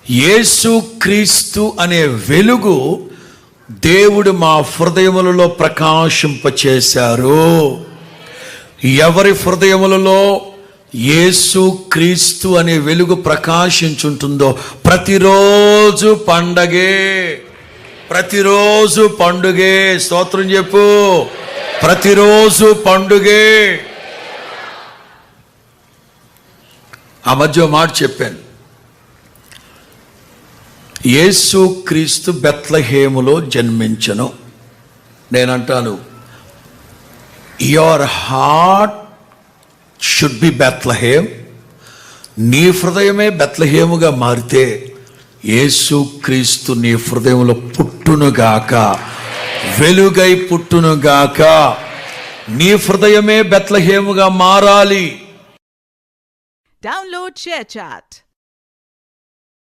యేసు క్రీస్తు అనే వెలుగు దేవుడు మా హృదయములలో ప్రకాశింపచేశారు. ఎవరి హృదయములలో యేసు క్రీస్తు అనే వెలుగు ప్రకాశించుంటుందో ప్రతిరోజు పండగే, ప్రతిరోజు పండుగే. స్తోత్రం చెప్పు. ప్రతిరోజు పండుగే. ఆ మధ్య మాట చెప్పాను. యేసు క్రీస్తు బెత్లెహేములో జన్మించెను. నేనంటాను, your heart should be Bethlehem. నీ హృదయమే బెత్లెహేముగా మారితే యేసు క్రీస్తు నీ హృదయంలో పుట్టునుగాక, వెలుగై పుట్టునుగాక. నీ హృదయమే బెత్లెహేముగా మారాలి. Download ShareChat.